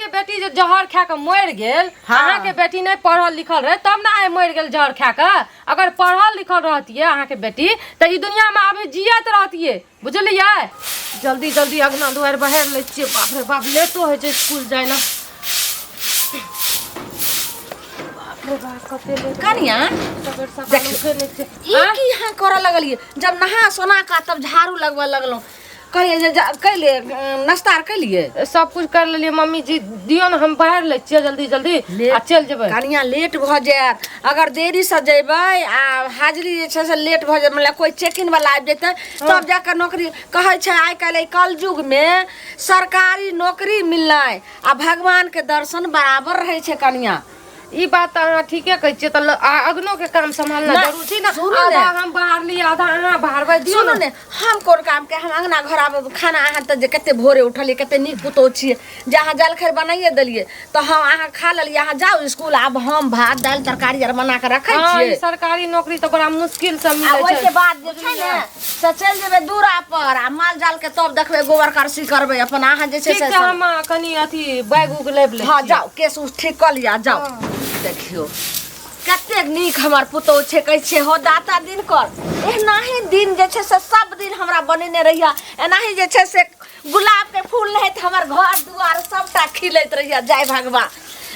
के बेटी जे जहर खा के मर गेल अहाँ के बेटी नहीं पढ़ल लिखल रहे तब ना आइ मर गेल जहर खा के। अगर पढ़ल लिखल रहतिए अहाँ के बेटी तो ई दुनिया में अभी जियत रहतिए बुझलिए। जल्दी जल्दी अगना दुआर बहार ले छिए। बाप रे बाप लेटो हो छै स्कूल जाय ना। बाप रे बाप कते लेट कनिया सबेर सकाल उठे नै छै। ई की यहाँ करऽ लगलिए जब नहा सोना का तब झाड़ू लगवा लगलो कहिए कैले नाश्ता कैलिए सब कुछ कर लेलिए। मम्मी जी दियो ना हम बाहर ले छिए जल्दी जल्दी आ चल जेबै। कनिया लेट भ जायत अगर देरी से जेबै आ हाजिरी जे छै से लेट भ जाय मतलब कोई चेकिंग वाला आबि जेतै तब जाकर नौकरी कहै छै। आइ काल्हि कल युग में सरकारी नौकरी मिलनाइ आ भगवान के दर्शन बराबर रहे छै कनिया। ई बात अहाँ ठीके कहै छियै। त अगनो के काम संभालना जरूरी छै ना। आधा हम बाहर लिए आधा अहाँ बाहर दियो सुनो ने हम कोन काम के हम अंगना घर आबे खाना अहाँ त जे कते भोरे उठलिए कते नीक पुतो छिए जे अहाँ जलखै बनाइए देलिए त हम अहाँ खा लेलिए अहाँ जाओ स्कूल। आब हम भात दाल तरकारी आर बना के रखै छिए। सरकारी नौकरी त बड़ा मुश्किल से मिलै छै। ओइ के बाद जे छै ने से चल जेबै दूरा पर आ माल जाल के तब देखबै गोबर करसी करबै अपन अहाँ जे छै से हम कनी अथी बैग उग लेब ले। हां जाओ केस उस ठीक कर लिया जाओ। देखियो कते नीक हमर पुतो छै कहै छै हो दाता दिन कर एना ही दिन जे छै से सब दिन हमरा बनेने रहिया। एना ही जे छै से गुलाब के फूल नहीं त हमर घर दुआर सबटा खिलैत रहिया। जय भगवान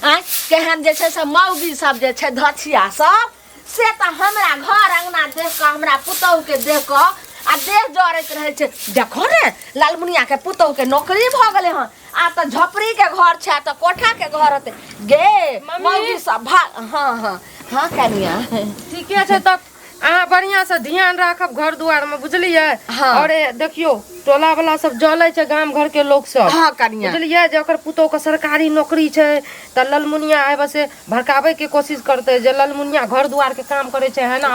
आ केहन जे छै से मौगी सब जे छै धछिया सब से त हमरा घर अंगना देख के हमरा पुतौ के देख के आ देह जरैत रहे छै। देखो ने लालमुनिया के पुतौ के नौकरी भ गेले हन आ त झोपड़ी के घर छै त कोठा के घर होते गे मौगी सब हां हां हां कनिया ठीके छै। तब अहाँ बढ़िया से ध्यान राखब घर दुआर में बुझलिए। और देखियो टोला वाला सब जले छै गांव घर के लोग सब। हां कनिया बुझलिए जे ओकर पुतौ के सरकारी नौकरी छै त ललमुनिया आबे से भड़कावे के कोशिश करते जे ललमुनिया घर दुआर के काम करे छै है ना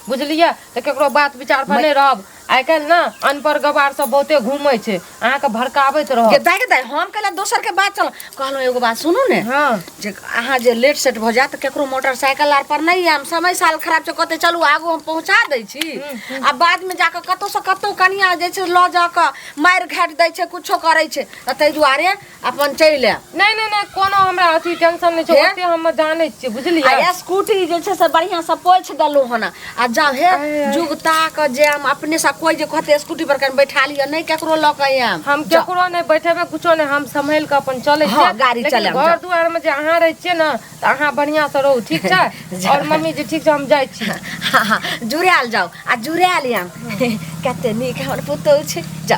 बुझलिए। त केकरो बात विचार पर नहीं रहब। आइ काल्हि ना अनपढ़ गवार सब बहुते घूमै छै अहाँ के भड़कावैत रह। के दाइ हम कला दोसर के बात चल कहलो एगो बात सुनू ने। हां जे अहाँ जे लेट सेट भ जात केकरो मोटरसाइकिल आर पर नहीं हम समय साल खराब छै कहते चलू आगू हम पहुंचा दै छी आ बाद में जाके कतो से कतो कनिया जे छै ल जा के मार घाट दै छै कुछो करे छै तै दुआरे अपन चले। नहीं नहीं नहीं कोनो हमरा अथी टेंशन नहीं छै ओते हम जानै छी बुझलिए। आ स्कूटी जे छै से बढ़िया से पोछ देलु हन आ जा हे जुगता के जे हम अपने से कोई जे कहते स्कूटी पर कन बैठा लिया नहीं केकरो ल के हम केकरो नहीं बैठेबे कुछो नहीं हम संभल के अपन चले छी। गाड़ी चले घर दुआर में जे अहाँ रह छिए ना त अहाँ बढ़िया से रहू ठीक छै। और मम्मी जी ठीक छै हम जाय छी। हां हां जुड़ाल जाओ आ जुड़ाल हम कते नीक हमर पुतौ छै। जा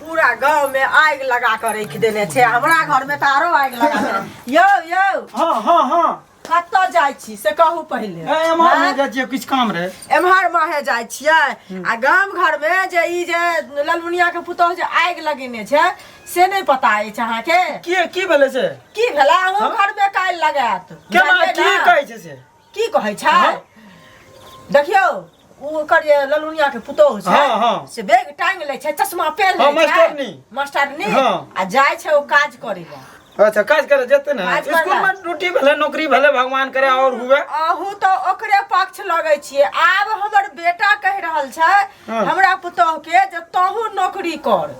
पूरा गांव में आग लगा कर रख देने छै हमरा घर में त आरो आग लगा दे। यो यो हां हां हां कत्तो जाय छी से कहू पहिले। एमहर में जाय छियै कुछ काम रहे एमहर माहे जाय छियै आ गांव घर में जे ई जे ललमुनिया के पुतोह जे आग लगेने छै से नहीं पता अछि अहाँ के की भेले से की भेला अहूं घर में काल लगात केना की कहै छै से की कहै छै देखियो ओकर जे ललमुनिया के पुतोह छै से बैग टांग ले छै चश्मा पहन ले छै मास्टरनी आ जाय छै ओ काज करे ला। अच्छा काज करे जेते ना स्कूल में ड्यूटी भेले नौकरी भेले भगवान करे और हुए अहू तो ओकरे पक्ष लगे छिए। आब हमर बेटा कह रहल छै हमरा पुतोह के जे तहू नौकरी कर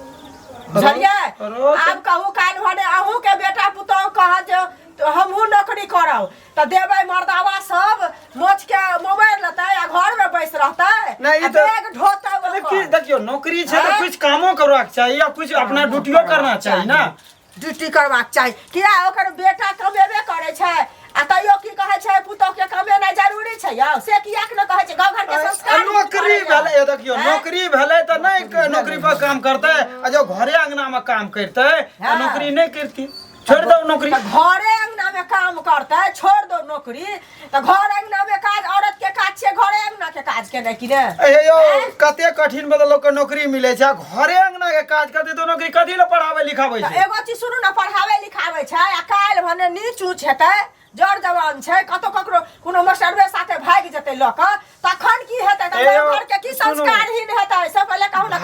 बुझलिए। आब कहू काल भने अहू के बेटा पुतोह कह जे हमहू नौकरी करब त देबै मर्दावा सब मोच के मोबाइल लेतै आ घर में बैस रहतै नहीं बैग ढोतै। की देखियो नौकरी छै त कुछ कामो करबाक चाहिए या कुछ अपना ड्यूटियो करना चाहिए ना। ड्यूटी करबाक चाही किया ओकर बेटा कमेबे करे छै आ तइयो की कहै छै पुतोह के कमेनाइ जरूरी छै यौ से किया न कहै छै गांव घर के संस्कार नौकरी भेले देखियो नौकरी भेले त नहीं नौकरी पर काम करते आ जो घरे अंगना में काम करते नौकरी नहीं करती छोड़ दो नौकरी। घरे अंगना में काम करते छोड़ दो नौकरी त घर अंगना में काज औरत के काज छै घरे अंगना के काज के नहीं कि ने। ए यो कते कठिन में लोग के नौकरी मिले छै घरे अंगना के काज करते तो नौकरी कथि ल पढ़ावे लिखावे छै। एगो चीज सुनू ना पढ़ावे लिखावे छै आ काल भने नीच ऊंच हेतै जड़ जवान छै कतो ककरो कोनो मास्टरवे साथे भाग जेतै ल क तखन की हेतै त घर के की संस्कारहीन हेतै से पहिले कहू ना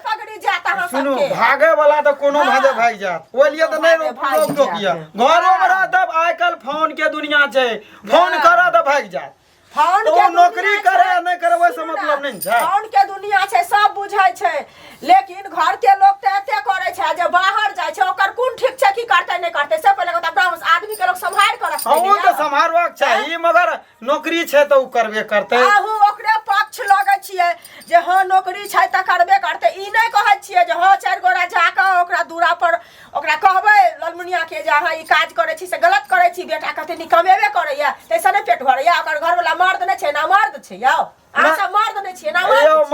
पगड़ी जात अहाँ सब सुनो के भागे वाला तो कोनो भागे भाग जात ओइ लिए तो नहीं रोक टोकिया घरों में रह तब आइ कल फोन के दुनिया छै फोन करा त भाग जात फोन के नौकरी करे या नहीं करे वैसे मतलब नहीं छै। फोन के दुनिया छै सब बुझै छै लेकिन घर के लोग त एते करे छै जे बाहर जाय छै ओकर कोन ठीक छै की करतै नहीं करतै से पहिले वो तो सम्हारबाक चाहिए मगर नौकरी छै तो उ करबे करते आहू ओकरे पक्ष लगै छियै जे हाँ नौकरी छै त करबे करते ई नहीं कहै छियै जे हाँ 4 गोरा जाके ओकरा दूरा पर ओकरा कहबै ललमुनिया के जे हाँ ई काज करै छी से गलत करै छी बेटा कहते नि कमेबे करैया तैसे नहीं पेट भरैया ओकर घर वाला मर्द नहीं छै ना मर्द छै यौ अहाँ सब मर्द नहीं छियै ना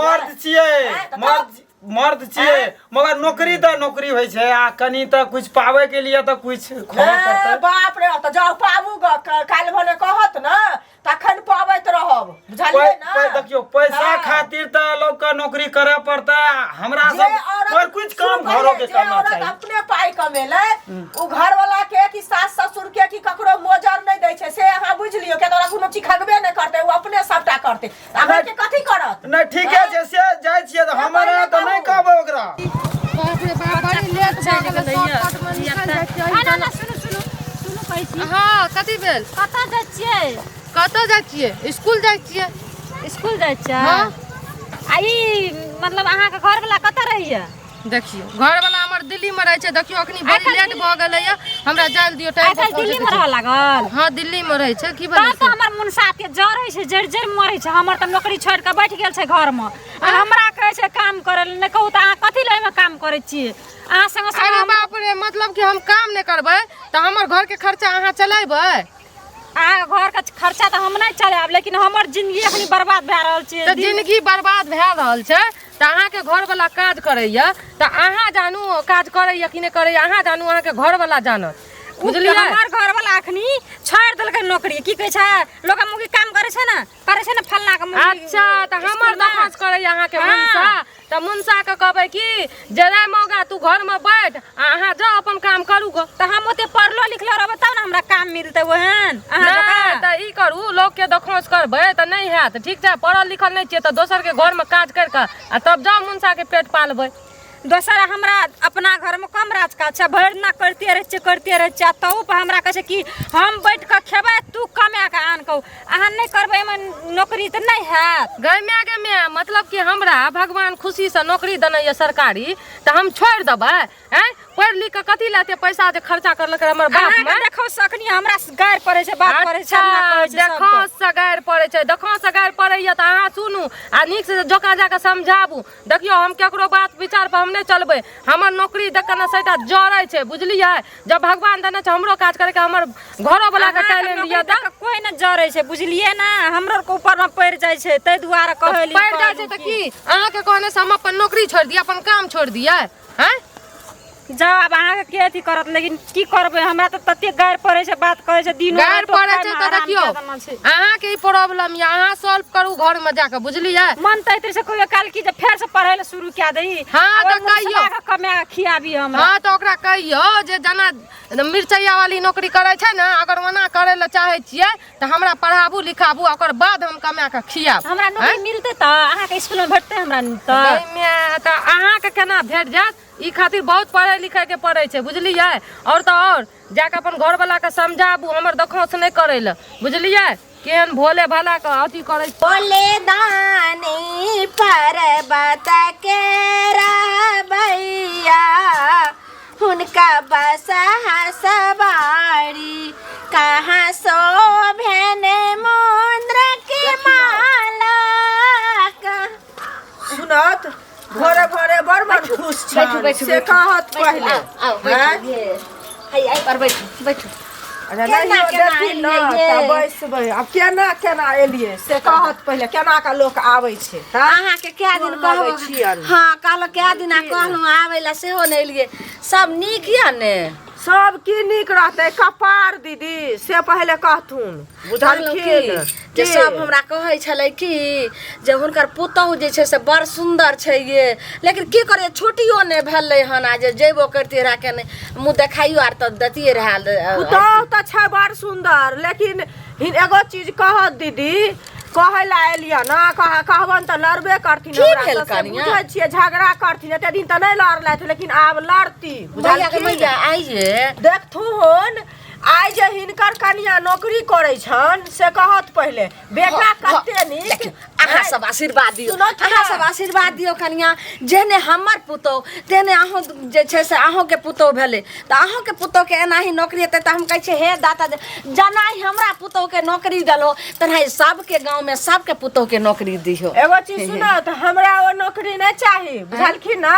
मर्द छियै मर्द छियै मगर नौकरी तो नौकरी होइ छै आ कनी तो कुछ पावे के लिए तो कुछ खोना पड़तै बाप रे त जाओ पाबू काल भने कहत ना तखन पाबैत रहब बुझलियै ना देखियो पैसा खातिर तो लोग का नौकरी करे पड़ता हमरा सब और कुछ काम घरों के करना चाहिए अपने पाई कमेले उ घर वाला के कि सास ससुर के कि ककरो मोजर नहीं दै छै से अहाँ बुझ लियौ के तोरा कोनो चीज खगबे नहीं करते उ अपने सबटा करते अहाँ के कथि करत नहीं ठीक है जैसे जाय छियै त हमरा त नहीं कहबै ओकरा बाप रे बाप बड़ी लेट भऽ गेलै ना सुनु कहै छी हाँ कथी भेल कतऽ जाइ छियै कतऽ जाइ छियै स्कूल जाइ छियै स्कूल जाइ छियै हाँ। आ ई मतलब अहाँके घर वाला कतऽ रहैया देखियो घर वाला हमर दिल्ली में रहे छै देखियो अखनी बड़ी लेट भ गेलै हमरा जाय दियो टाइम आइ दिल्ली में रह लागल हाँ दिल्ली में रहे छै की तब बोलै तो हमर मुनसा के जड़ है छै जड़ जड़ मरै छै हमर त नौकरी छोड़ के बैठ गेल छै घर में आ हमरा कहै छै काम करे ले नहीं कहू त अहाँ कथि ले में काम करे छियै अहाँ संग संग अरे बाप रे मतलब कि हम काम नहीं करबै त हमर घर के खर्चा अहाँ चलेबै अहाँ घर के खर्चा त हम नहीं चलाब लेकिन हमर जिंदगी अखनी बर्बाद भए रहल छै त जिंदगी बर्बाद भए रहल छै त अहाँ के घर वाला काज करैया त अहाँ जानू काज करैया कि नहीं करैया अहाँ जानू अहाँ के घर वाला जानत बुझलियै हमर घर वाला अखनी छोड़ देलकै नौकरी की कहै छै लोग मुगी काम करे छै ना फलना के मुगी अच्छा त हमर दखास करैया अहाँ के मुनसा त मुनसा के कहबै कि जरा मौगा तू घर में बैठ आ अहाँ जाओ अपन काम करू गो त हम ओते पढ़लो लिखलो रहबै तब ना हमरा काम मिलतै ओहन नहीं त ई करू लोग के दखोस करबै त नहीं हैत ठीक छै पढ़ल लिखल नहीं छियै त दोसर के घर में काज कर के आ तब जाओ मुनसा के पेट पालबै दोसर हमरा अपना घर में कम राज काज छै भरि दिना करते रहे छियै तहू पर हमरा कहै छै कि हम बैठ के खेबै तू कमा के आन कहू अहाँ नहीं करबै एमे नौकरी त नहीं हैत गमे मतलब कि हमरा भगवान खुशी से नौकरी देने ये सरकारी त हम छोड़ देबै हैं पढ़ लिख के कथी लेते पैसा जे खर्चा करलक हमर बाप में देखो सखनी हमरा गायर पड़े छै बात करे छै देखो से गायर पड़े छै देखो से गायर पड़े त अहाँ सुनू आ नीक से जोका जाके समझाबू देखियो हम केकरो बात विचार पर हम नहीं चलबै हमर नौकरी देख के ना सटा जड़ै छै बुझलियै जब भगवान देने छै हमरो काज करे के हमर घरो वाला के टैलेंट दिया त कोई न जड़ै छै बुझलियै ना हमरो के ऊपर में पड़ जाय छै तै दुआरे कहली पड़ जाय छै त की अहाँ के कहने से हम अपन नौकरी छोड़ दिया अपन काम छोड़ दिया हैं जाओ अब अहाँ के अथी करत लेकिन की करबै हमरा त तते गायर पड़े छै बात कहै छै दिन गायर पड़े छै त देखियो अहाँ के ई प्रॉब्लम या अहाँ सॉल्व करू घर में जाके बुझलियै मन तैतर से कोई काल की जे फेर से पढ़ै ले शुरू क्या दई हां त कहियो कमा के खियाबी हमरा हां त ओकरा कहियो जे जना मिर्चैया वाली नौकरी करे छै ना अगर ओना करे ले चाहे छियै त हमरा पढ़ाबू लिखाबू ओकर बाद हम कमा के खियाब हमरा नौकरी मिलते त अहाँ के स्कूल में भेटते हमरा त अहाँ के केना भेट जात ई खातिर बहुत पढ़े लिखे के पड़े छै बुझलियै और तो और जाके अपन घर वाला के समझाबू हमर दखोस नहीं करे ले बुझलियै केहन भोले भला के अथी करे बोले दानी पर्वत के रहबैया हुनका बसहा सवारी कहाँ शोभन मुद्र के माला सुनत घरे घरे बड़ मन खुश छै से कहत पहले आई पर बैठू अरे नहीं देखी ना त बैसबै अब केना केना एलिए से कहत पहले केना का लोग आबै छै अहाँ के क्या दिन कहबै छियन हाँ कहलो क्या दिन कहलहुँ आबै ला सेहो नहीं एलिए सब नीक या ने सब की नीक रहते कपार दीदी से पहले कहथुन बुझलखिन जे सब हमरा कहै छलै कि जे हुनकर पुतहु जे छै से बड़ सुंदर छै ये लेकिन की करे छुट्टियो नहीं भेलै हन आ जे जेबो करते रहा के मुँह देखाइयो आर त दतिए रहा पुतहु त छै बड़ सुंदर लेकिन एगो चीज कहत दीदी कहे ला एलिया ना कहबन त लड़बे करथिन हमरा से बुझै छियै झगड़ा करथिन एते दिन त नहीं लड़लै लेकिन आब लड़ती बुझलखिन आइए देखथुन आइ जे हिनकर कनिया नौकरी करै छन से कहत पहिले बेटा कते नीक अहाँ सब आशीर्वाद दियो सुनो कि अहाँ सब आशीर्वाद दियो कनिया जेने हमर पुतौ तेने अहाँ जे छै से अहाँ के पुतौ भेले त अहाँ के पुतौ के एना ही नौकरी हेतै त हम कहै छै हे दाता जनाई हमरा पुतौ के नौकरी देलो तनाही सब के गांव में सब के पुतौ के नौकरी दियो एगो चीज सुनो त हमरा ओ नौकरी नहीं चाही बुझलखिन ना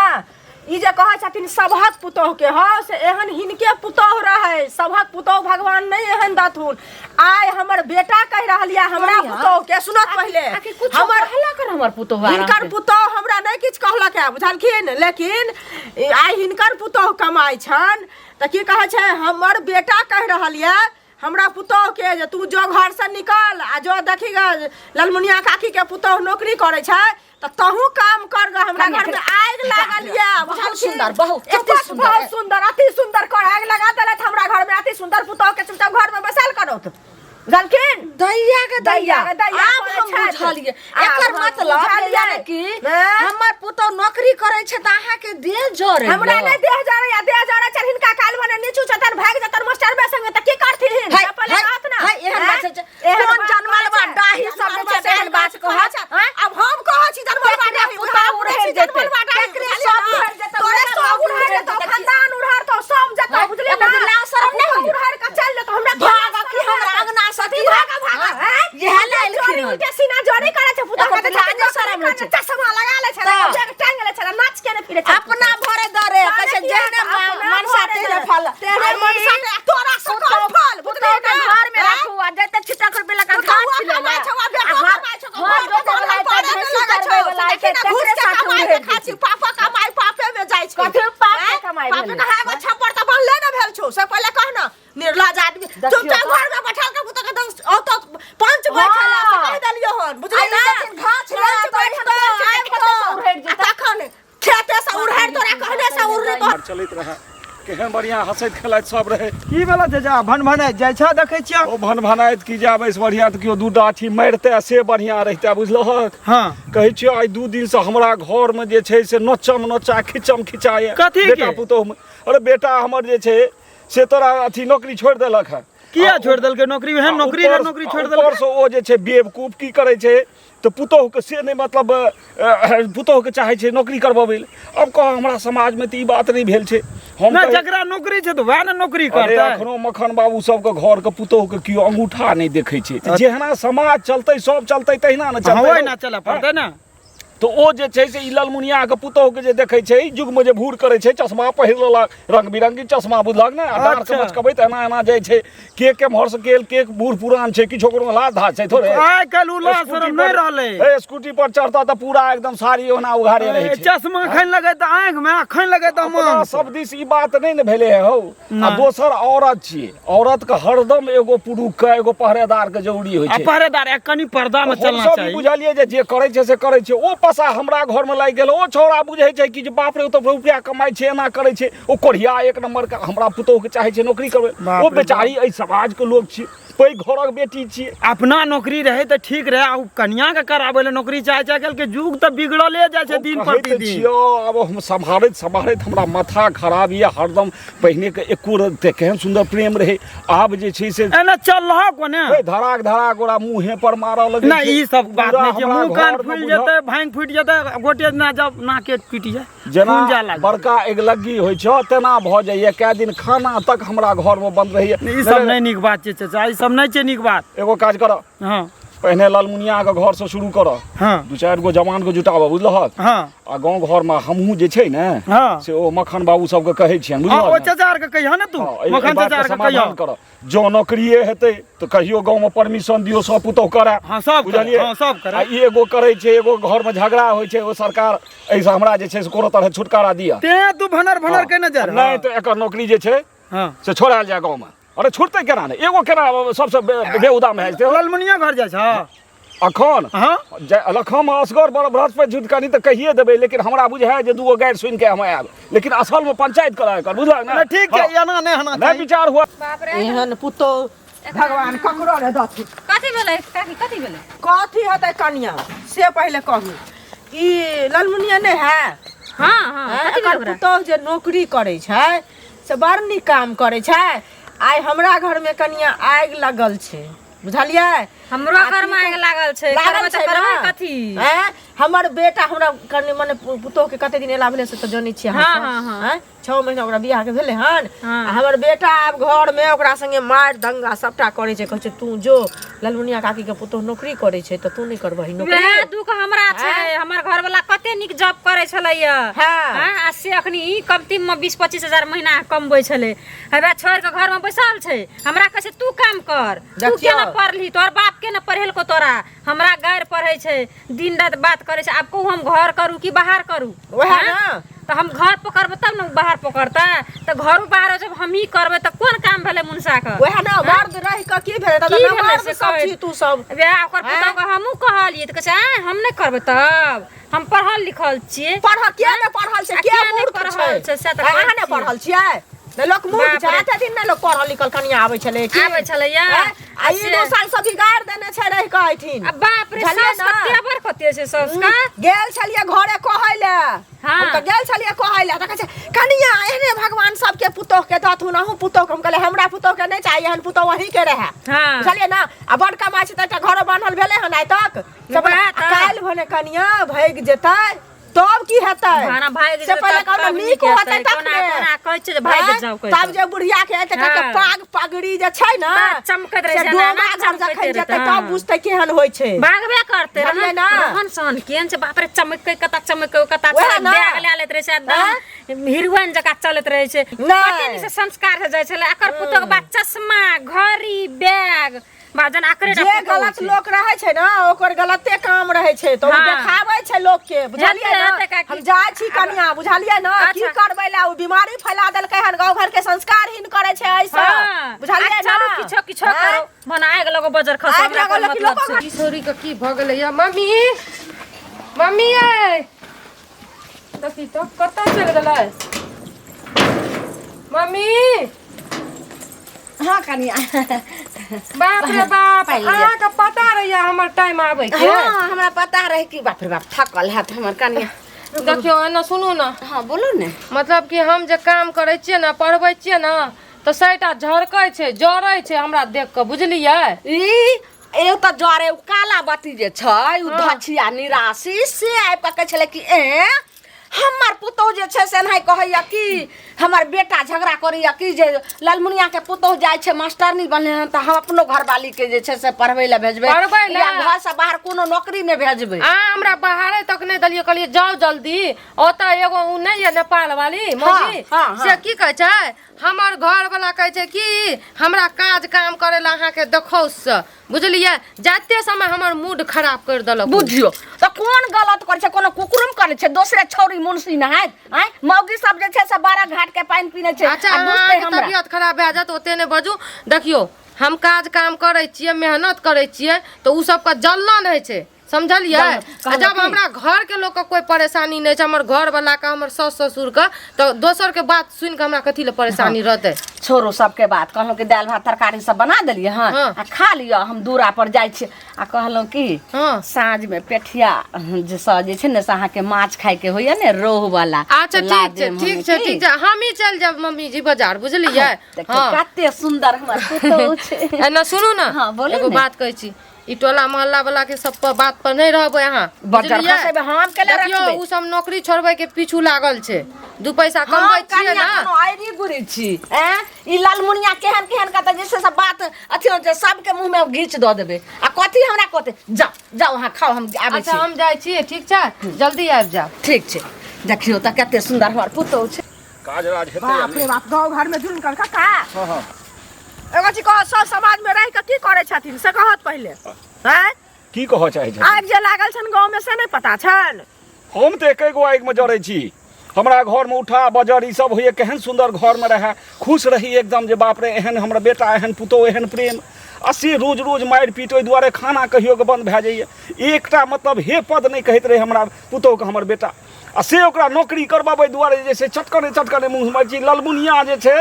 ई जे कहै छथिन सबहक पुतोह के ह से एहन हिनके पुतोह रहे सबहक पुतोह भगवान नहीं एहन दथुन आइ हमर बेटा कह रहलिया हमरा पुतोह के सुनत पहिले हमर हल्ला कर हमर पुतौ हिनकर पुतोह हमरा नहीं किछ कहलक है बुझलखिन लेकिन आइ हिनकर पुतोह कमाई छन त की कहै छै हमर बेटा कह रहलिया हमरा पुतोह के जे तू जो घर से निकल आ जो देखी ललमुनिया काकी के पुतोह नौकरी करे छै त तहू काम कर ग हमरा घर में आग लागल या बहुत सुंदर बहुत बहुत सुंदर अति सुंदर कर आग लगा देले हमरा घर में अति सुंदर पुतोह के चुपचाप घर में बसाल करो बुझलखिन दैया के दैया दैया आप हम बुझलिए एकर मतलब यानी कि हमर पुतौ नौकरी करे छै त अहाँ के देह जरे हमरा नहीं देह जरे या देह जरे छ हिनका काल भने नीचू छतन भाग जतन मास्टर बे संगे त की करथिन पहिले बात ना हाय एहन बात छै कोन जन्मलवा डाही सब छै एहन बात कहत अब हम कहै छी जन्मलवा डाही पुतौ उड़ै जेतै केकरे सब उड़ै जेतै तोरे सब उड़ै जेतै खानदान उड़हर तो सब जेतै बुझलिए ना लाज शरम नहीं होई उड़हर का चल जेतै हमरा भाग की हमरा अंगना सती भागा भागा ये हले जोरी उल्टे सीना जोरी करे छै पुतौ के लाज शरम छै चश्मा लगा ले छै जग टांग ले छै नाच के ने फिरे छै अपना भरे दरे कैसे जेने मनसा तेरे फल तेरे मनसा तोरा सकल फल पुतौ के घर में रखू आ जते छिटक रुपए लगा घाट छिले ले हां बेटा वाला त भेसी करबे वाला के केकरे साथ उड़े खाची पापा कमाई पापे में जाय छै कथि पापे कमाई पापे कहां में छप्पर त बनले न भेल छौ से पहिले कह न निर्लज आदमी चुपचाप घर में बैठल के पुतौ के ओ तो पंच बैठल से कह देलियो हन बुझली ना घाच ले तो उड़े जेतै तखन खेते से उड़हर तोरा कहने से उड़ने चलैत रहे केहन बढ़िया हंसैत खेलाइत सब रहे की भेल छै जा भनभनाइत जाइ छ देखै छियै ओ भनभनाइत की जाबै से बढ़िया त कियो दू डाठी मारते से बढ़िया रहिते बुझलहक हां कहै छियै आइ 2 दिन से हमरा घर में जे छै से नोचम नोचा खिचम खिचाए कथी बेटा के? पुतोह अरे बेटा हमर जे छै से तोरा अथी नौकरी छोड़ देलक है किया छोड़ देलकै नौकरी एहन नौकरी रे नौकरी छोड़ देलकै ऊपर से ओ जे छै बेवकूफ की करे छै तो पुतोह के से नहीं मतलब पुतोह के चाहे छै नौकरी करबबै अब कह हमरा समाज में त ई बात नहीं भेल छै हम ना जकरा नौकरी छै तो वह ना नौकरी अरे करतै एखनो मखन बाबू सबके घर के पुतोह के कियो अंगूठा नहीं देखै छै जेहना समाज चलतै सब चलतै तहिना न चलतै होय ना चला पड़तै ना तो ओ जे छै से ई ललमुनिया के पुतोह के जे देखै छै युग में जे भूर करे छै चश्मा पहिर लेलक रंग बिरंगी चश्मा बुझलक ने डार के मचकबै त एना एना जाइ छै के भर से के बूढ़ पुरान छै किछो कोनो लाज धाज छै थोड़े आइ काल उला शरम नहीं रहलै ए स्कूटी पर चढ़ता त पूरा एकदम साड़ी ओना उघारे रहै छै चश्मा खैन लगे त आंख में खैन लगे त अपना मन सब दिस ई बात नहीं ने भेले है हो आ दोसर औरत छियै औरत के हरदम एगो पुरुष के एगो पहरेदार के जरूरी होइ छै पहरेदार एक कनी पर्दा में चलना सब चाहिए बुझलिए जे करे छै से करे छै ओ पसा हमरा घर में लागि गेल ओ छौड़ा बुझै छै कि जे बाप रे ओ तो रुपया कमाई छै एना करे छै ओ कोढ़िया एक नंबर के हमरा पुतोह के चाहे छै नौकरी करबै ओ बेचारी एहि समाज के लोग छियै पैघ घरक बेटी छियै अपना नौकरी रहे तो ठीक रहे आ कन्या के करावे ले नौकरी चाहे आजकल के युग तो बिगड़ले जाय छै दिन प्रतिदिन अब हम संभालैत हमरा माथा खराब ये हरदम पहिने के एको रत्ते केहन सुंदर प्रेम रहे आब जे छै से एना चलह कोने धड़ाक ओरा मुंहे पर मारऽ लगे ना ई सब बात नहीं छै मुंह कान फूल जेतै भांग फूट जेतै गोटे ना जब नाके टूट जाय जेना बड़का एगलग्गी होइ छै तेना भ जाइए कए दिन खाना तक हमरा घर में बंद रहैए ई सब नहीं नीक बात छै चाचा ई सब नहीं छै नीक बात एगो काज कर हां पहले ललमुनिया के घर से शुरू कर हां 2-4 गो जवान के जुटाबऽ बुझलहक हां आ गांव घर में हमहू जे छै ने हां से ओ मखन बाबू सब के कहै छियन हां ओ बुझलहक चाचा के कहियो ना तू मखन चाचा के कहियो कर जो नौकरीए हेतै तो कहियो गांव में परमिशन दियो सब पुतोह करे हां सब बुझलिए हां सब करे आ एगो करे छै एगो घर में झगड़ा होइ छै ओ सरकार ऐसे हमरा जे छै से कोनो तरह छुटकारा दिया ते तू भनर के न जा नहीं तो एकर नौकरी जे छै हां से छोड़ायल जाय गांव में अरे छुटतै केना ने एगो केना सबसे बेउदा में है ललमुनिया घर जाइ छ अखन हां लखम असगर बृहस्पति जुट कनी तऽ कहिए देबै लेकिन हमरा बुझाय जे दूगो गाइड सुनि के हम आयब लेकिन असल में पंचायत करा कर बुझलक ना ठीक है एना नहीं होना नहीं विचार हुआ बाप रे एहन पुतोह भगवान ककरो ने दथु कथी भेलै काकी कथी भेलै कथी हेतै कनिया से पहिले कहू ई ललमुनिया नहीं है हां हां कथी भेलै ओकरा पुतोह जे नौकरी करे छै से बड़ नीक काम करे छै आइ हमरा घर में कनिया आगि लगल छै बुझलियै हमरो घर में आगि लागल छै लागल छै करबै ना? कथी हैं? हमर बेटा हमरा कनि मने पुतोह के कते दिन एला भेले से तो जानै छियै हाँ, हाँ, हाँ। हैं 6 महीना ओकरा बियाह के भेले हन हाँ। आ हमर बेटा आब घर में ओकरा संगे मार दंगा सबटा करे छै कहै छै तू जो ललमुनिया काकी के पुतोह नौकरी करे छै त तू नहीं करबही नौकरी वएह दुख हमरा छै हमर घर वाला कते निक जॉब करे छलैया हाँ। आ से अखनी कमती में 20-25 हजार महीना कमबै छले हवे छोड़ के घर में बैसल छै हमरा कहै छै तू काम कर तू देखियौ। के न पढ़ली तोर बाप के न पढ़ेलको तोरा हमरा गैर पढ़ै छै दिन रात बात करे छै आब कहू हम घर करू कि बाहर करू वएह हाँ? ना तो हम घर पकड़बै तब न बाहर पकड़ता तो घर बाहर जब हम ही करबै त कोन काम भेले मुनसा के वएह ना मर्द रह के की भेले त की भेलै मर्द से सब कहै? छी तू सब वएह ओकर पुतौ के हमहू कहलिए त कहै छै हम नहीं करबै तब हम पढ़ल लिखल छियै पढ़ के ने पढ़ल छै आ के किया नहि मूर्ख पढ़ल छै, से तऽ अहाँ कहै ने छियै। पढ़ल छियै ने लोक मूर्ख बाप छै रे। एते दिन ने लोक पढ़ल लिखल कनिया आबै छलै की आबै छलैया हैं? आ ई से- 2 साल सब बिगाड़ देने छै रह के ऐठिन आ बाप रे बुझलियै सास ना? कते कते छै सबका गेल छलिए घरे कहै ले हाँ। हम त गेल छलिए कहै ले त कहै छै कनिया एहने भगवान सबके पुतोह के दथुन अहू पुतोह के हम कहले हमरा पुतोह के नहीं चाहिए हन पुतोह वही के रहे हाँ। बुझलिए ना आ बड़ कमाई छै त एकटा घर बान्हल भेले हन आइ तक सब वएह तऽ। काल भने कनिया भाग जेतै तब की हेतै भाना भाग से जेतै, पहिले तब कहलहुँ नीक नीक होतै हेतै, तखने कोना कहै छै जे भागि हैं? जाउ कहै तब छै। जे बुढ़िया के एते हाँ। के पाग पगड़ी जे छै ना बात चमकैत रहै से छै, डोमा नाना घर चमकैत जखन रहै जेतै छै, तब हाँ। बुझतै केहन होइ छै भागबे करते बुझलियै ना? रहन सहन केहन छै बाप रे चमकै कता चमकै कता वएह ना? बैग ले लेत रहे छै एकदम हीरोइन जका चलत रहे छै नहि। कते दिन से संस्कार से जाय छले एकर पुतोह के बाद चश्मा घड़ी बैग बाजन आकरे जे गलत लोक रहै छै ना ओकर गलते काम रहै छै तो हाँ। देखाबै छै लोक के बुझलियै हेतै, ना हेतै काकी। हम जाइ छी कनिया बुझलियै ना की अच्छा। करबै ला ओ बीमारी फैला देलकै हन गांव घर के संस्कारहीन करे छै ऐसा हाँ। बुझलियै आ ना चलू किछो किछो हैं? करो मना आगि लगो बजर खस आगि हमरा लगो, कोन लेकिन मतलब लोगों छै किशोरी के की भ गेलै या मम्मी मम्मी ए देखी तो कतऽ चलि गेलै मम्मी हाँ कनिया बाप रे बाप पाइ लिअ। अहाँके पता रहैया हमर टाइम आबै के हाँ हमरा पता रहे कि बाप रे बाप थकल है तो हमर कनिया देखियो एना सुनू ना हाँ बोलो ने मतलब कि हम जे काम करै छियै ना पढ़बै छियै ना तऽ सैटा झरकै छै जरै छै हमरा देख कऽ बुझलियै ई एगो त जरे उ काला बत्ती जे छै उ हाँ। धछिया निराशी से आइ पकै छले कि ए हमर पुतौह जे छै से नहीं कहैया कि हमर बेटा झगड़ा करैया कि जे लालमुनिया के पुतौह जाय छै मास्टरनी बनले हन त हम अपनो घरवाली के जे छै से पढ़बै ले भेजबै पढ़बै ले? या घर से बाहर कोनो नौकरी में भेजबै हमरा बाहरे तक नहीं दलिए कहलिए जाओ जल्दी ओतऽ एगो उ नहीं है नेपाल वाली मौजी हाँ, हाँ। से की कहै छै हमर घर वाला कहै छै कि हमरा काज काम करे ला अहाँ के देखौ से बुझलियै जाते समय हमर मूड खराब कर देलक बुझियो त कोन गलत करे छै कोनो कुकुरुम करे छै दोसरे छौरी मुंशी नहाय आय मौगी सब जे छै से 12 घाट के पानी पीने छै अच्छा आ बुझतै अहाँके हमरा तबियत खराब भए जात ओते नहीं बजू देखियो हम काज काम करे छियै मेहनत करे छियै तो उ सब का जलन है छै समझलियै कहलक आ जब कि? हमरा घर के लोग के कोई परेशानी नहीं छै हमर घर वाला का हमर सास ससुर का तो दोसर के बात सुन के हमरा कथी ले परेशानी रहते छोरो सबके बात कहलहुँ कि दालि भात तरकारी सब बना देलियै हँ हाँ। आ खा लिअ हम दूरा पर जाइ छी आ कहलहुँ कि हाँ साँझ में पेठिया जे जे छै ने से अहाँके माछ खाय के होइए ने रोहु वाला अच्छा ठीक छै ठीक छै ठीक छै हम ही चल जाब मम्मी जी बाजार बुझलियै देखियो कते सुंदर हमर पुतौह छै एना सुनू ना हाँ, बोलू एगो ने। बात कहै छी ई टोला मोहल्ला वाला के सब पर बात पर नहीं रहबै अहाँ बजर बुझलियै? खसेबै, हम केले देखियो रखबै? उ सब नौकरी छोड़बै के पीछू लागल छै 2 पैसा हम कमबै छियै कनिया ना कोनो आइरी गुरी छी ई लालमुनिया केहन केहन कहता जैसे सब बात अथी हो छै सबके मुंह में घीच दऽ देबै आ कथी हमरा कहते जाओ जाओ अहाँ खाओ हम आबै अच्छा छी हम जाइ छी ठीक छै जल्दी आबि जाओ ठीक छै देखियो त कते सुंदर हमर पुतौह छै काज राज हेतै बाप रे बाप गांव घर में जुल्म कर का हाँ हाँ एगो चीज कह सब समाज में रह के की करे छथिन से कहत पहले हैं की कहऽ चाहै छै आग जे लागल छन गांव में से नहीं पता छन हम तऽ एके गो आगि में जरै छी हमरा घर में उठा बजर ई सब होइए केहन सुंदर घर में रहे खुश रही एकदम जे बाप रे एहन हमर बेटा एहन पुतौह एहन प्रेम आ से रोज रोज मारि पीट ओहि दुआरे खाना कहियो के बंद भए जाइए एकटा मतलब हे पद नहीं कहैत रहे हमरा पुतौह के हमर बेटा आ से ओकरा नौकरी करबाबै दुआरे जे छै चटकने मुँह मारि छी ललमुनिया जे छै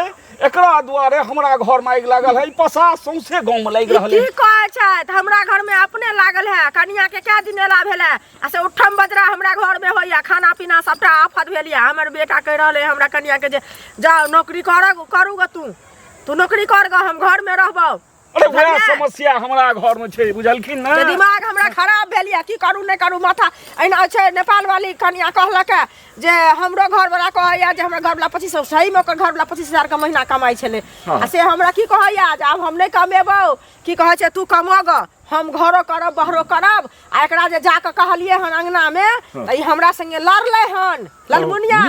एकरा दुआरे हमरा घर में आगि लागल है पसा सौंसे गाँव में लागि रहल की है कहै छै हमरा घर में अपने लागल है कनिया के क्या दिन एला भेल है आ से उठम बजरा हमरा घर में होइया खाना पीना सबटा आफत भेल है हमर बेटा कह रहले हमरा कनिया के जे जाओ नौकरी करू ग तू तू नौकरी कर ग हम घर में रहबो अरे वह समस्या हमरा घर में छै बुझलखिन ना ते दिमाग हमरा खराब भेल या की करू नहीं करू माथा एना छै नेपाल वाली कनिया कहलक जे हमरो घर वाला कहैया जे हमरा घर वाला 2500 सही में ओकर घर वाला 25,000 का महीना कमाई छले आ से हमरा की कहैया जे अब हम नहीं कमेबो की कहै छै तू कमा ग हम घरो करब बहरो करब आ एकरा जे जाके कहलिए हन अंगना में त ई हमरा संगे लड़ले हन ललमुनिया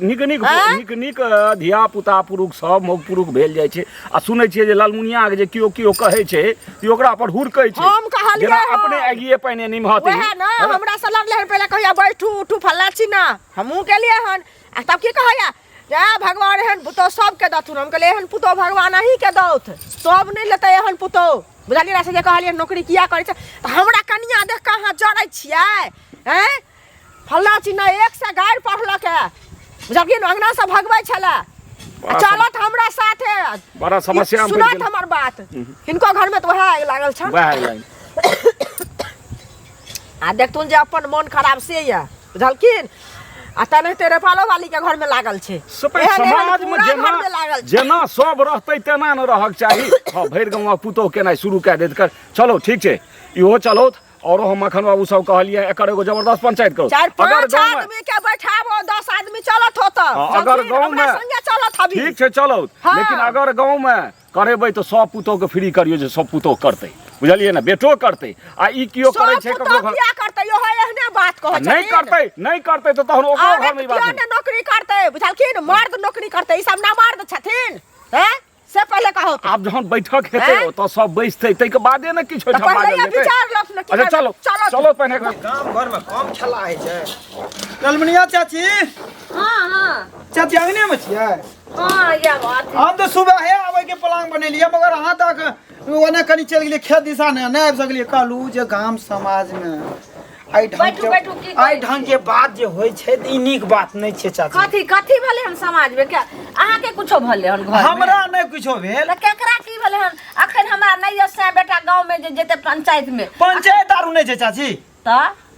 नीक धिया पुता पुरुष सब मौग पुरुष भेल जाइ छै आ सुनै छियै जे लालमुनिया के जे कियो कहै छै कि ओकरा पर हुरकै छै हम कहलिए जेना अपने आगिए पहिने निमहत वह ना हमरा से लड़ले हन पहले कहैया बैठू उठू फल्ला चिना हमहू के लिए हन आ तब की कहैया जे भगवान एहन पुतो सबके दथुन हम कहलिए एहन पुतो भगवान अही के दौथ सब नहीं लेते एहन पुतो बुझलिए से जे कहलिए नौकरी किया करे छै त हमरा कनिया देख के अहाँ जड़ै छियै हैं फल्ला चिना एक से गाड़ पढ़लक है बुझलिए अंगना से भगबै छले चलत हमरा साथे बड़ा समस्या में सुनत हमर बात हिनको घर में तो वह आग लागल छ आ देखथुन जे अपन मन खराब से या बुझलखिन आ तने तेरे पालो वाली के घर में लागल छे समाज में जेना सब रहतै तेना न रहक चाही हां भैर गांव पुतो केनाइ शुरू कए देत कर चलो ठीक छै इहो चलो और हम मखन बाबू सब कहलिए एकर एगो जबरदस्त पंचायत करो अगर गांव आदमी के बैठाबो 10 आदमी चलत होत अगर गांव में संगे चलत हबी ठीक छै चलो लेकिन अगर गांव में करेबै तो सब पुतो के फ्री करियो जे सब पुतो करतै बुझलिए ना बेटो करतै आ ई कियो करे छै ककरो घर क्या करतै यो है एहने बात कहै छै नहीं करतै तो तहन ओकरो घर में बात नहीं नौकरी करतै बुझलखिन मर्द नौकरी करतै ई सब ना मर्द छथिन हैं से पहले कहो आब जहन बैठक हेतै तो सब बैसतै तै के बादे न किछ होय पहले विचार लफ न अच्छा चलो पहले गांव घर में कम छला है छै ललमनिया चाची हां चाची अंगने में छियै हां या बात हम तो सुबह है आवे के प्लान बनेलिए मगर अहाँ तक ओने कनी चल गेलिए खेत दिशा ने नहीं आबि सकलिए कहलू जे गांव समाज में आई ढंग के बात जे होय छै ई नीक बात नहीं छै चाची कथी भले हम समाज में क्या अहाँ के कुछो भले हन घर हमरा नहीं कुछो भेल त केकरा की भले हन अखन हमरा नहीं से बेटा गांव में जे जेते पंचायत में पंचायत आरू नहीं छै चाची त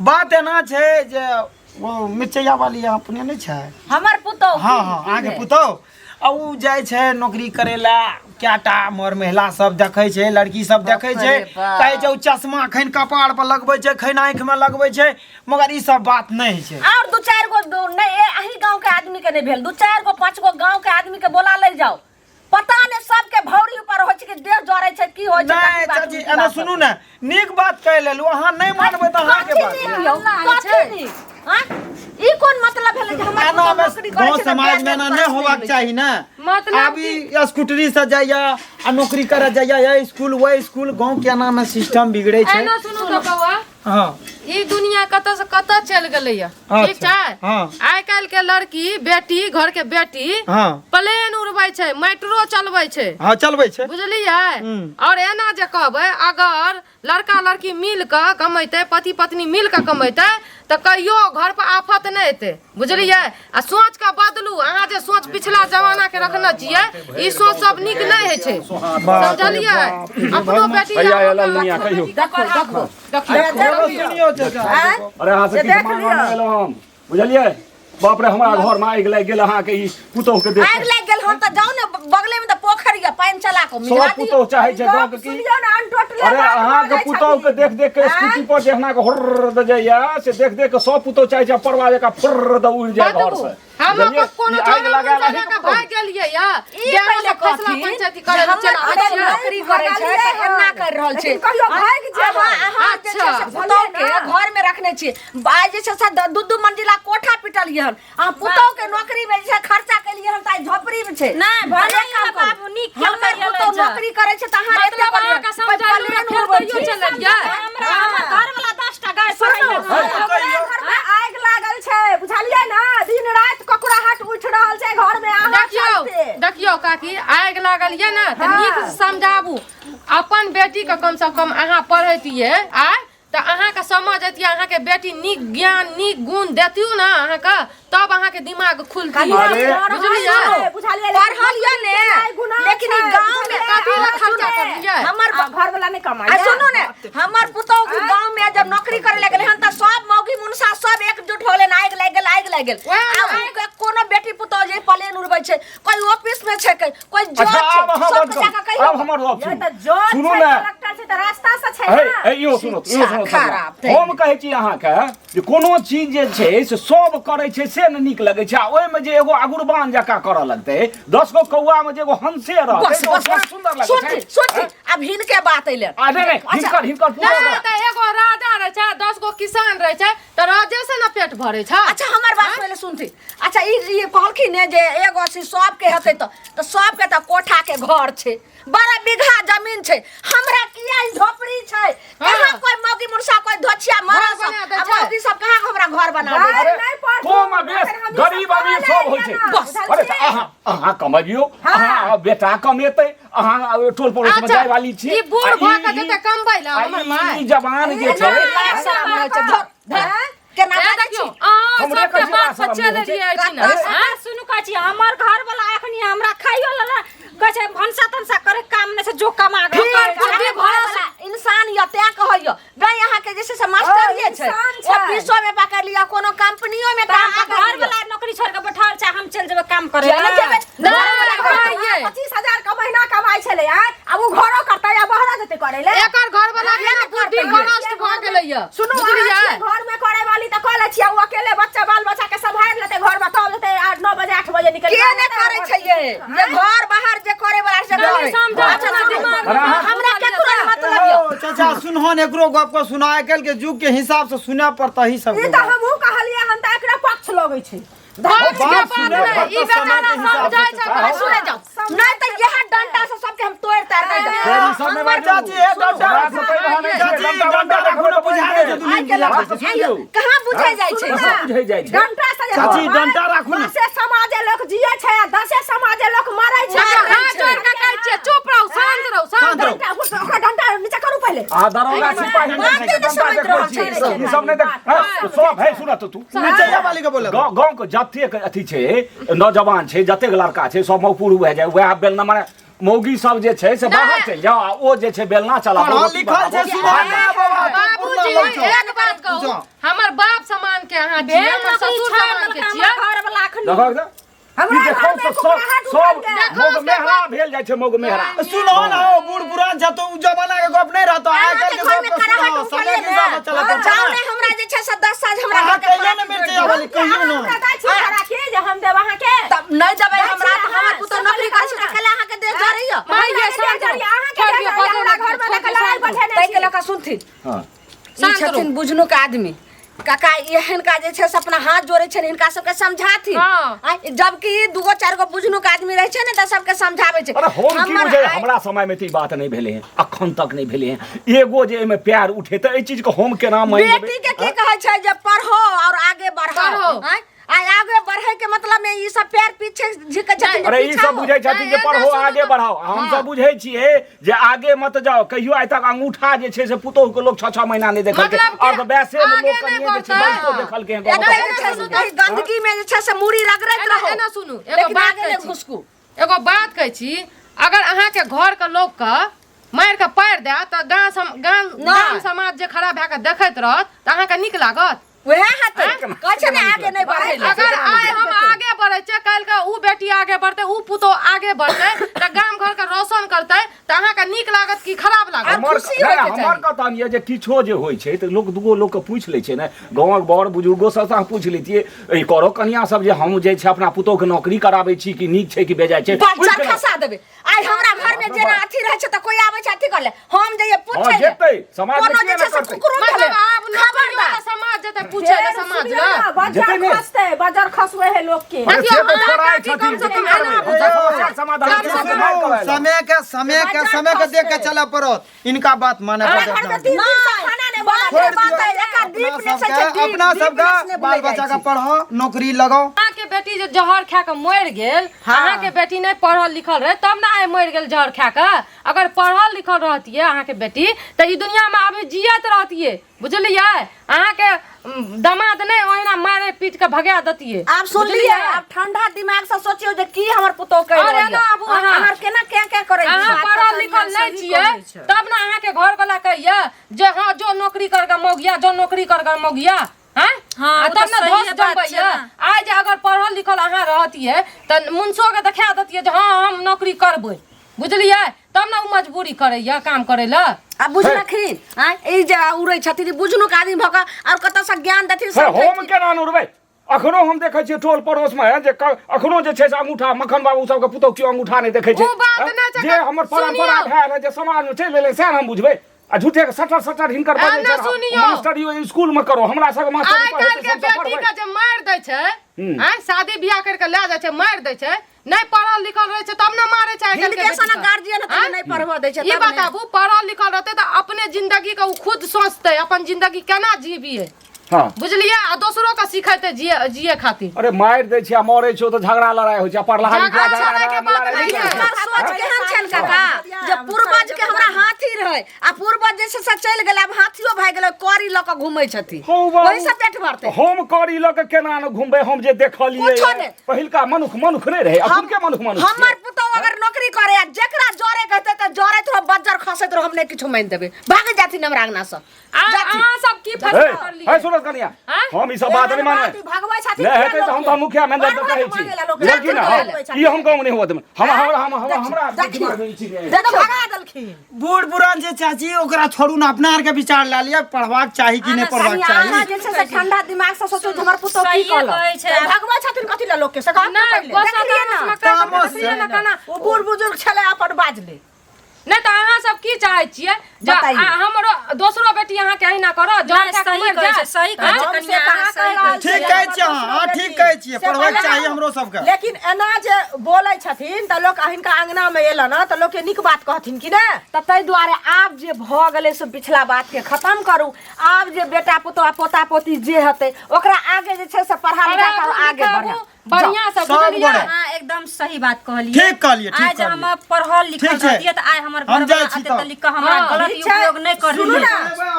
बात एना छै जे वो मिर्चैया वाली अपने नहीं छै हमर पुतो हां आगे पुतो आ उ जाय छै नौकरी करेला क्याटा मोर महिला सब देखै छै लड़की सब देखै छै कहै छै चश्मा खैन कपाड़ पर लगबै छै खैन आँख में लगबै छै मगर ई सब बात नहीं छै और दो चार गो नहीं अही गांव के आदमी के नहीं भेल दो चार गो पांच गो गांव के आदमी के बोला ले जाओ पता नहीं सबके भौरी ऊपर होय छै कि देह जड़ै छै की होय छै नहीं चाची एना सुनू ना नीक बात कह लेलु अहाँ नहीं मानबै त अहाँ के बात नहीं हां ई कोन मतलब भेलै जे हमरा नौकरी करे गांव समाज में ना नहीं होबाक चाहिए ना मतलब अभी स्कूटरी से जाइया आ नौकरी करे जाइया ये स्कूल वो स्कूल गांव के नाम में सिस्टम बिगड़े छै एना सुनू तो बउआ हां ई दुनिया कत से कत चल गेलै या ठीक छै आइ काल के लड़की बेटी घर के बेटी प्लेन उड़बै छै मेट्रो चलबै छै हां चलबै छै बुझलियै और एना जे कहबै अगर लड़का लड़की मिल के कमैते पति पत्नी मिल के कमैते त कहियो घर पर आफत नहीं एते बुझलियै आ सोच के बदलू अहाँ जे सोच पिछला जमाना के रखने छियै ई सोच सब नीक नहीं है छै समझलियै अपनो बेटी देखो सुनियो चाचा अरे अहाँ से की मान गेलो हम बुझलियै बाप रे हमरा घर में आगि लाग गेल अहाँ के ई पुतोह के देख आगि लाग गेल हम त जाऊ ने बगले में त पोखर या पानी चला को मिला सब पुतोह चाहे छै गांव के की अरे अहाँ के पुतोह के देख देख के स्कूटी पर जेहना के हुर्र द जाइया से देख देख के सब पुतोह चाहे छै परवा का फुर्र द उड़ जाए घर से हम कोनो आगि लगा के भाग गेलियै या ई पहले फैसला पंचायती करे चला नौकरी करे छै त एना कर रहल छै कहियो भाग जे अहाँ अच्छा पुतोह के घर में रखने छी आज जे छै दू दू मंजिला कोठा पिटल हन आ पुतोह के नौकरी में जे खर्चा केलिए हन त झोपड़ी में छै नहीं भले बाबू नीक खेल करियो पुतोह नौकरी करे छै त अहाँ एते मतलब का समझालू खेलइयो चल जा हमर घर वाला 10 टा गाय पड़ै घर में आग लागल छै बुझलियै ना दिन रात ककुराहट उठ रहल छै घर में अहाँ देखियो काकी आग लागल ये ना त नीक समझाबू अपन बेटी के कम से कम अहाँ पढ़ैतियै आ तो अहाँ के समझ अतिया अहाँ के बेटी नीक ज्ञान नीक गुण देतियो ना अहाँ के तब अहाँ के दिमाग खुलती बुझलिए पढ़लिए ने लेकिन ई गांव में काफी ला खर्चा कर दिए हमर घर वाला नहीं कमाई सुनो ने हमर पुतौ गांव में जब नौकरी करे लगे हन त सब मौगी मुनसा सब एकजुट होले आग लाग गेल आ कोनो बेटी पुतौ जे प्लेन उड़बै छै कोई ऑफिस में छै कोई जॉब छै सब जगह कहियो अब हमर बात ये तो जॉब सुनो छै ना कलेक्टर छै त रास्ता से छै ना यो सुनो खराब हम कहै छी अहाँ के जे कोनो चीज जे छै से सब करै छै से न नीक लगै छै आ ओइ में जे एगो अगुरबान जका करऽ लगतै 10 गो कौआ में जे एगो हंसे रहतै तो सुंदर लगै छै सुन अब हिनके बात अइले आ नहीं हिनकर पूरा नहीं तो एगो राजा रहे छै 10 गो किसान रहे छै तो राजे से ना पेट भरे छै अच्छा हमर बात पहले सुनती अच्छा ई कहलखिन ने जे एगो से सब के हेतै तो सब के त कोठा के घर छै 12 बीघा जमीन छै हमरा किया ई झोपड़ी छै कहां कोई मौगी मुर्सा कोई धोछिया मरा सब मौगी सब कहां हमरा घर बना दे कोम बेस गरीब अमीर सब होइ छै बस अरे अहाँ कमबियो अहाँ बेटा कमेतै अहाँ टोल पड़ोस में जाय वाली छी ई बूढ़ भ के जते कमबै ला हमर माय ई जवान जे छै केना देखियो हमरे के बात से चले रहिए छी ना सुनु काची हमर घर वाला एखनी हमरा खाइयो ला कहै छै भनसा तनसा करे काम ने से जो कमा इंसान या त्या कहइयो बे यहां के जैसे से मास्टर ये छै ऑफिसो में पकड़ लिया कोनो कंपनियों में काम घर वाला नौकरी छोड़ के बैठल छै हम चल जेबे काम करे चल जेबे नहीं 25,000 का महीना कमाई छले अब उ घरो करता या बहरा जते करे ले एकर घर वाला के बुद्धि नष्ट भ गेलैया सुनो घर में करे वाली त कह ले छिया उ अकेले बच्चा बाल बच्चा के संभाल लेते घर में तब जते 8 9 बजे 8 बजे निकल के ने करे छै ये घर बाहर जे करे वाला से करे अच्छा दिमाग हमरा केकरो मतलब यो चाचा सुनहन एकरो गप को सुना आइकाल के युग के हिसाब से सुने पड़ता ही सब ई त हमहु कहलिए हन त एकरा पक्ष लगै छै बात ई बेचारा समझाय छै सुने जाओ नहीं तो यह डंडा से सबके हम तोड़ तार दे फेरी सब में बाजू चाची ए डंडा रखो न बुझा दे जे दुनिया के लाग कहां बुझे जाय छै बुझै जाइ छै डंडा से चाची डंडा राखू न से समाजे लोग जिए छै 10 समाजे लोग मरै छै हाथ जोड़ के कहै छै चुप रहो शांत रहो ओकर डंडा नीचे करू पहले आ दरोगा सिपाही ई सब नहीं देख सब है सुना तो तू नीचे वाली के बोले गांव के जतेक अथी छै नौजवान छै जतेक लड़का छै सब मौपूर भए जाए वएह बेलना माने मौगी सब जे छै से बाहर चल जाओ आ ओ जे छै बेलना चला लिखल छै बाबूजी एक बात कहू हमर बाप समान के अहाँ छियै हमर ससुर समान के छियै घर वाला एखनी देखो ई देखो सब मोग मेहरा भेल जाइ छै मोग मेहरा सुनो ना बूढ़ पुरान छ तो उ जमाना के गप नहीं रहतो आइकाल के गप सुनो समय के हिसाब से चलत जाओ ने हमरा जे छै से 10 साल हमरा अहाँ कहियो न मिर्ची वाली कहियो न राखी जे हम देब अहाँ के तब नहीं देबै हमरा त हमर पुत्र नौकरी करै छै खेला अहाँ के दे जा रही है भाई ये शांत अहाँ के हमरा घर में देखला बैठे तै के लका सुनथि हां ई छथिन बुझनु के आदमी काका एहन का जे छै से अपना हाथ जोड़े छै हिनका सबके समझाथि जबकि दूगो चार गो बुझनु के आदमी रहे छै ने त सबके समझावे छै अरे हम की बुझे हमरा समय में त बात नहीं भेले हैं अखन तक नहीं भेले हैं एगो जे एमे प्यार उठे त ए चीज को हम केना मान लेबै बेटी के की कहै छै जे पढ़ो और आगे बढ़ो आगे बढ़े के मतलब में ई सब पैर पीछे झिक छथिन अरे ई सब बुझै छथिन जे पढ़ो आगे बढ़ाओ हम सब बुझै छियै जे आगे मत जाओ कहियो आइ तक अंगूठा जे छै से पुतोह के लोग 6-6 महीना नहीं देखल के और तो वैसे में लोग कनिए जे छै बहुत देखल के गंदगी में जे छै से मुड़ी रगड़त रहो एना सुनू एगो बात कहै छी एगो बात कहै छी अगर अहाँ के घर के लोग के मार के पार दे त गांव समाज जे खड़ा भए के देखैत रहत त अहाँ के नीक लागत वह हतै कहै छै ने आगे नहीं बढ़े अगर आइ हम आगे बढ़ै छै काल के उ बेटी आगे बढ़तै उ पुतो आगे बढ़तै त गांव घर के रोशन करतै त अहाँ के नीक लागत कि खराब लागत हमर कहता ये जे किछो जे होय छै त लोग दुगो लोग के पूछ लै छै ने गांव बड़ बुजुर्गो सब से पूछ लेतिए ए करो कन्या सब जे हम जे छै अपना पुतो के नौकरी कराबै छी कि नीक छै कि बेजाय छै बच्चा खसा देबे आइ हमरा घर में जेना अथी रहै छै त कोई आबै छै अथी कर ले हम जे पूछे जेतै समाज में की ना करतै मतलब आब खबरदार समाज जते पूछे ले समाज ले बाजार खसते बाजार खसवे है लोग के समय के देख के चला पड़त इनका बात माने पड़त अपना सबका बाल बच्चा का पढ़ो नौकरी लगाओ के के बेटी जे जहर खा के मर गेल अहाँ के बेटी नहीं पढ़ल लिखल रहे तब ना आइ मर गेल जहर खा के। अगर पढ़ल लिखल रहतिए अहाँ के बेटी तो ई दुनिया में अभी जियत रहतिए बुझलिए। अहाँ के दामाद नहीं ओहिना मारे पीट के भगा देतिए। आप सुन लिए आप ठंडा दिमाग से सोचियो जे की हमर पुतौ कह अरे रहल ना है आबू अहाँ हमर केना क्या करे अहाँ पढ़ल लिखल नहीं छिए तब ना अहाँ के घर वाला कहिए जे हां जो नौकरी कर के मौगिया जो नौकरी कर के मौगिया हैं। हाँ, तब ना धोस जमबैया। आज अगर पढ़ल लिखल अहाँ रहतिए त मुंसो के देखा देतिए जे हां हम नौकरी करबै बुझलिए। तब ना उ मजबूरी करैया काम करे ला। अब बुझलखिन हां ई जे उड़ै छथिन बुझनु का आदमी भका और कत से ज्ञान देथिन सब हम केना नुरबै। अखनो हम देखै छियै टोल पड़ोस में जे अखनो जे छै से अंगूठा मखन बाबू सब के पुतौ के अंगूठा नहीं देखै छै। उ बात नै छै जे हमर परंपरा भए रहे जे समाज में चलि एलै से हम बुझबै। आ झूठे के सटर हिनकर बजे छै मास्टर यो स्कूल में करो हमरा सब मास्टर आइ काल के बेटी के जे मार दै छै हैं शादी बियाह करके ले जाय छै मार दै छै नहीं पढ़ल लिखल रहे छै तब ना मारे छै। आइ काल के हिनके गार्जियन नहीं पढ़वा दै छै ई बताबू पढ़ल लिखल रहते तो अपने जिंदगी के खुद सोचते अपन जिंदगी केना जीबिए हां बुझलिए। आ दोसरो के सिखाते जिए खातिर। अरे मार दै छै आ मरै छै तो झगड़ा लड़ाई होइ छै पढ़ला लिखला सोच केहन छल काका जे पूर्वज के हमरा हाथी रहे आ पूर्वज जैसे से चल गेल अब हाथियो भाग गेल करी ल के घुमै छथि ओहि से पेट भरते। हम करी ल के केना न घुमबै हम जे देखलिए पहिलका मनुख नहीं रहे अब के मनुख हमर पुतौ अगर नौकरी करे जेकरा जोरे कहते त जोरे थोड़ा बज्जर खसत रहो हम नहीं किछो मान देबे भाग जाथि हमरा अंगना से। अहाँ सब की फैसला कर लिए है सुनत कनिया हम ई सब बात नहीं माने भगवान छथि नहीं हेतै त हम त मुखिया में दर्द कहै छी लेकिन ई हम गाँव नहीं होत हमरा दिमाग में ई चीज दे तो भगा देलखिन। बूढ़ पुरान जे चाची ओकरा छोड़ू ना अपना आर के विचार ला लिया पढ़वाक चाही कि नहीं पढ़वाक अहाँ चाही। जैसे से ठंडा दिमाग से सोचो हमर पुतौ की कहल भगवा छथिन कथि ला लोग के सका नहीं ना वो बूढ़ बुजुर्ग छले अपन बाजले नहीं तो अहाँ सब की चाहे छिए हमरो दोसरो बेटी अहाँ के ना करो जान सही कहै छै सही कहै छै कन्या अहाँ सही कहै छै। ठीक कहै छियै हां ठीक कहै छियै पढ़वाक चाही हमरो सबके। लेकिन एना जे बोलै छथिन त लोग हिनका अंगना में एला ना त लोग के निक बात कहथिन कि ने त तै दुआरे आब जे भ गेलै से पिछला बात के खत्म करू। आब जे बेटा पुतौ पोता पोती जे हते ओकरा आगे जे छै से पढ़ा लिखा कर आगे बढ़ा बढ़िया से बुझलिए। हां एकदम सही बात कहलिए ठीक कहलिए ठीक आज हम पढ़ल लिखल रहतिए त आइ हमर घर में आते त लिख के हमरा गलत उपयोग नहीं कर सुनू ना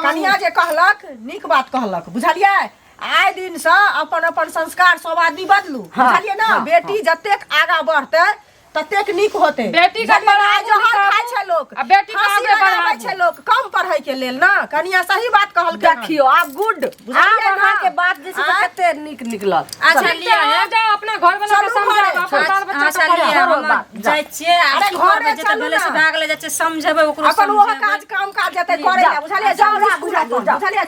कन्या जे कहलक निक बात कहलक बुझलिए। आइ दिन से अपन अपन संस्कार सब आदमी बदलू बुझलिए ना बेटी जतेक आगा बढ़ते ततेक निक होते। बेटी का पढ़ाई जो खाय छै लोग आ बेटी का आगे बढ़ाबै छै लोग कम पढ़ाई के लेल ना कन्या सही बात कहल देखियो आब गुड आब अहाँ के बात जे छै कते निक निकलल। अच्छा लिया है जाओ अपना घर वाला के समझाओ अपन बाल बच्चा के हम जाय छियै आ घर में जते भेले से भाग ले जाय छै समझबै ओकरो अपन वो काज काम काज जते करे बुझलिए जाओ बुझलिए